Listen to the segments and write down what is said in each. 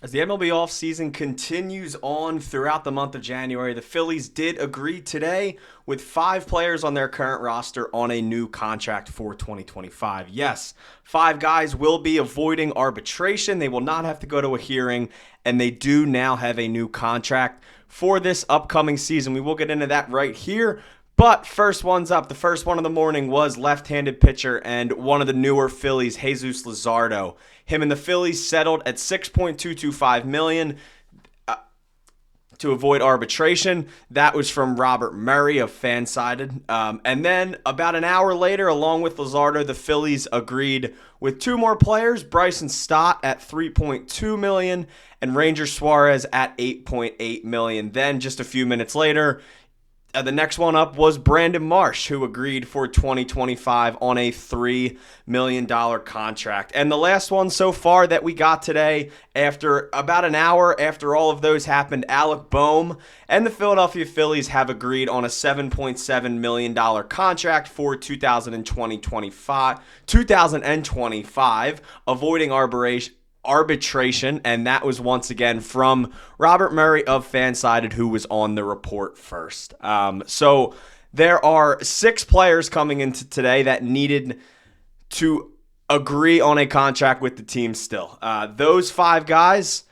As the MLB offseason continues on throughout the month of January, the Phillies did agree today with 5 players on their current roster on a new contract for 2025. Yes, 5 guys will be avoiding arbitration. They will not have to go to a hearing, and they do now have a new contract for this upcoming season. We will get into that right here. But first one's up. The first one of the morning was left-handed pitcher and one of the newer Phillies, Jesus Luzardo. Him and the Phillies settled at $6.225 million to avoid arbitration. That was from Robert Murray of Fansided. And then about an hour later, along with Luzardo, the Phillies agreed with 2 more players, Bryson Stott at $3.2 million and Ranger Suarez at $8.8 million. Then just a few minutes later, the next one up was Brandon Marsh, who agreed for 2025 on a $3 million contract. And the last one so far that we got today, after about an hour after all of those happened, Alec Bohm and the Philadelphia Phillies have agreed on a $7.7 million contract for 2025, avoiding arbitration, and that was once again from Robert Murray of Fansided, who was on the report first. So there are 6 players coming into today that needed to agree on a contract with the team still. Those 5 guys: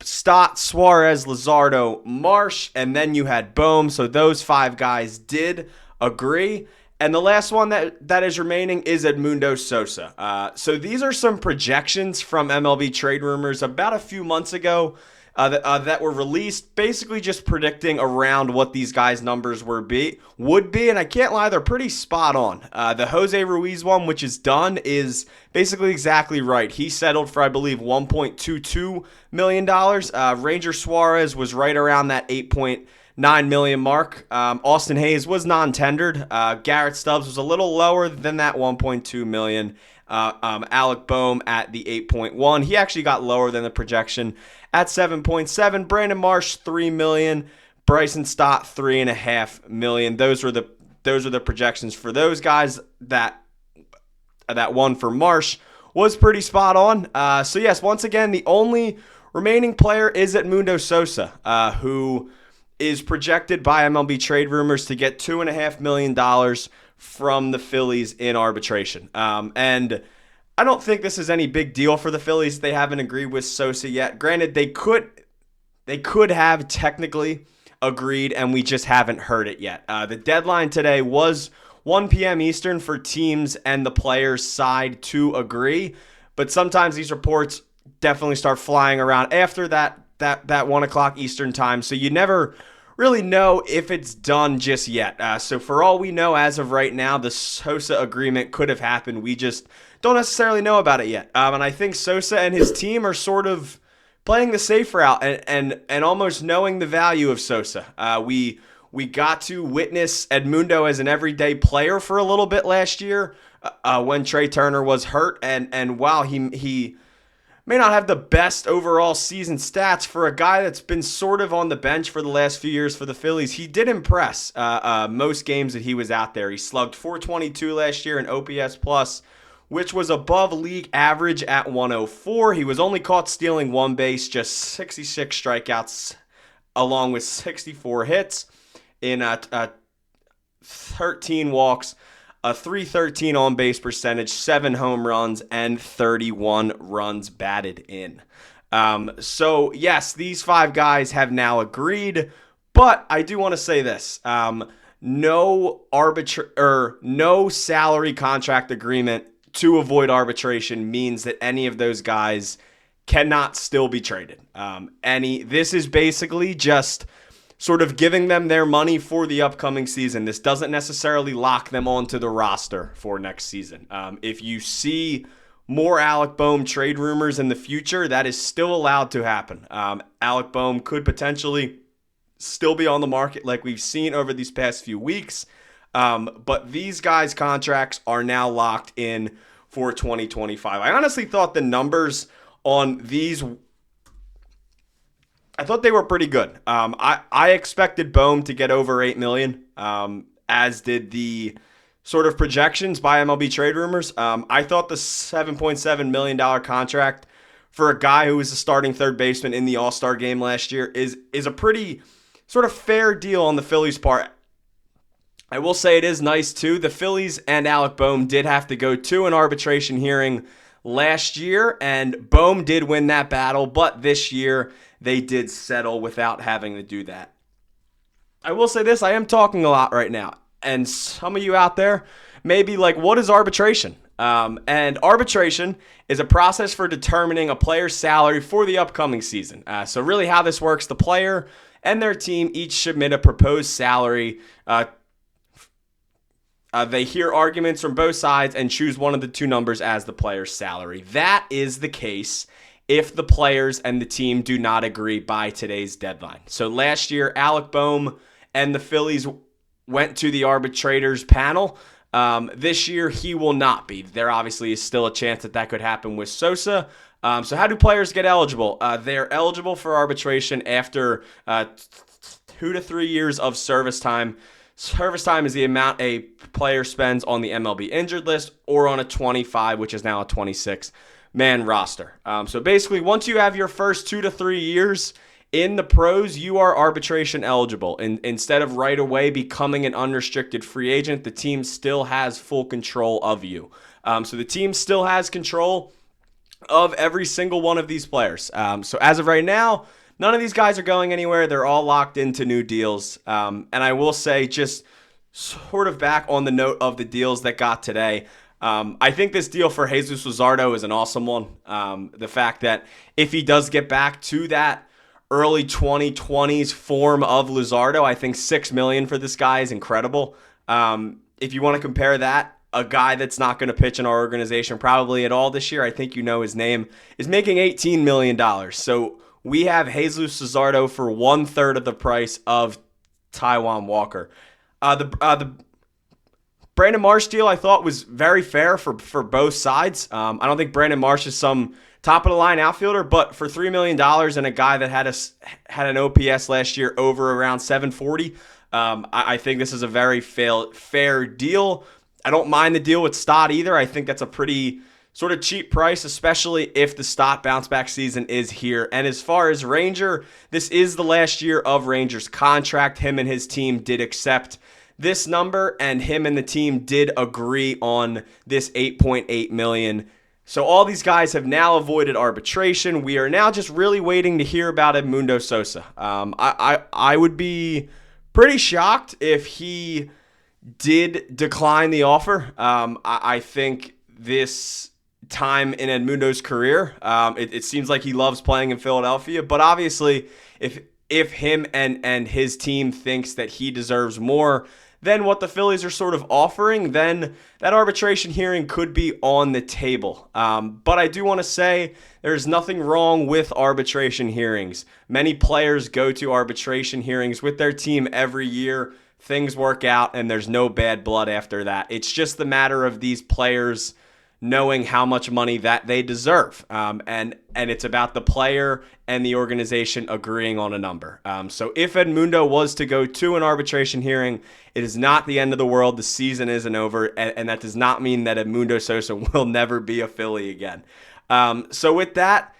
Stott, Suarez, Luzardo, Marsh, and then you had Bohm. So those 5 guys did agree. And the last one that is remaining is Mundo Sosa. So these are some projections from MLB Trade Rumors about a few months ago that were released, basically just predicting around what these guys' numbers would be. And I can't lie, they're pretty spot on. The Jose Ruiz one, which is done, is basically exactly right. He settled for, I believe, $1.22 million. Ranger Suarez was right around that $8.9 million mark. Austin Hayes was non-tendered. Garrett Stubbs was a little lower than that $1.2 million. Alec Bohm at the 8.1. He actually got lower than the projection at 7.7. Brandon Marsh $3 million. Bryson Stott $3.5 million. Those are the projections for those guys. That one for Marsh was pretty spot on. So yes, once again, the only remaining player is Mundo Sosa, who is projected by MLB Trade Rumors to get $2.5 million from the Phillies in arbitration. And I don't think this is any big deal for the Phillies. They haven't agreed with Sosa yet. Granted, they could have technically agreed, and we just haven't heard it yet. The deadline today was 1 p.m. Eastern for teams and the players' side to agree. But sometimes these reports definitely start flying around after that 1 o'clock Eastern time. So you never really know if it's done just yet. So for all we know, as of right now, the Sosa agreement could have happened. We just don't necessarily know about it yet. And I think Sosa and his team are sort of playing the safe route and almost knowing the value of Sosa. We got to witness Edmundo as an everyday player for a little bit last year when Trey Turner was hurt. And while he may not have the best overall season stats for a guy that's been sort of on the bench for the last few years for the Phillies, he did impress most games that he was out there. He slugged .422 last year in OPS plus, which was above league average at 104. He was only caught stealing 1 base, just 66 strikeouts, along with 64 hits in 13 walks, a .313 on-base percentage, 7 home runs, and 31 runs batted in. So, yes, these 5 guys have now agreed, but I do want to say this. No salary contract agreement to avoid arbitration means that any of those guys cannot still be traded. This is basically just sort of giving them their money for the upcoming season. This doesn't necessarily lock them onto the roster for next season. If you see more Alec Bohm trade rumors in the future, that is still allowed to happen. Alec Bohm could potentially still be on the market like we've seen over these past few weeks. But these guys' contracts are now locked in for 2025. I honestly thought the numbers on these, I thought they were pretty good. I expected Bohm to get over $8 million, as did the sort of projections by MLB Trade Rumors. I thought the $7.7 million contract for a guy who was a starting third baseman in the All-Star game last year is a pretty sort of fair deal on the Phillies' part. I will say it is nice, too. The Phillies and Alec Bohm did have to go to an arbitration hearing last year, and Bohm did win that battle, but this year they did settle without having to do that. I will say this, I am talking a lot right now, and some of you out there may be like, what is arbitration? And arbitration is a process for determining a player's salary for the upcoming season. So really how this works, the player and their team each submit a proposed salary. They hear arguments from both sides and choose one of the two numbers as the player's salary. That is the case if the players and the team do not agree by today's deadline. So last year, Alec Bohm and the Phillies went to the arbitrators panel. This year, he will not be. There obviously is still a chance that could happen with Sosa. So how do players get eligible? They're eligible for arbitration after 2 to 3 years of service time. Service time is the amount a player spends on the MLB injured list or on a 25, which is now a 26-man roster. So basically, once you have your first 2 to 3 years in the pros, you are arbitration eligible. Instead of right away becoming an unrestricted free agent, the team still has full control of you. So the team still has control of every single one of these players. So as of right now, none of these guys are going anywhere. They're all locked into new deals. And I will say, just sort of back on the note of the deals that got today, I think this deal for Jesus Luzardo is an awesome one. The fact that if he does get back to that early 2020s form of Luzardo, I think $6 million for this guy is incredible. If you want to compare that, a guy that's not going to pitch in our organization probably at all this year, I think you know his name, is making $18 million. So we have Jesus Luzardo for 1/3 of the price of Taijuan Walker. The Brandon Marsh deal I thought was very fair for both sides. I don't think Brandon Marsh is some top-of-the-line outfielder, but for $3 million and a guy that had an OPS last year over around 740, I think this is a very fair deal. I don't mind the deal with Stott either. I think that's a pretty sort of cheap price, especially if the Stott bounce-back season is here. And as far as Ranger, this is the last year of Ranger's contract. Him and his team did accept this number, and him and the team did agree on this $8.8 million. So all these guys have now avoided arbitration. We are now just really waiting to hear about Mundo Sosa. I would be pretty shocked if he did decline the offer. I think this time in Edmundo's career, it seems like he loves playing in Philadelphia, but obviously if him and his team thinks that he deserves more than what the Phillies are sort of offering, then that arbitration hearing could be on the table. But I do want to say there's nothing wrong with arbitration hearings. Many players go to arbitration hearings with their team every year. Things work out, and there's no bad blood after that. It's just the matter of these players knowing how much money that they deserve. And it's about the player and the organization agreeing on a number. So if Edmundo was to go to an arbitration hearing, it is not the end of the world. The season isn't over, and that does not mean that Mundo Sosa will never be a Philly again. So with that,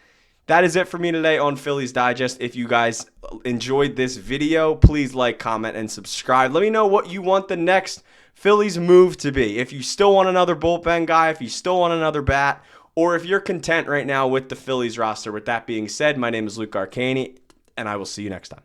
that is it for me today on Phillies Digest. If you guys enjoyed this video, please like, comment, and subscribe. Let me know what you want the next Phillies move to be. If you still want another bullpen guy, if you still want another bat, or if you're content right now with the Phillies roster. With that being said, my name is Luke Arcaini, and I will see you next time.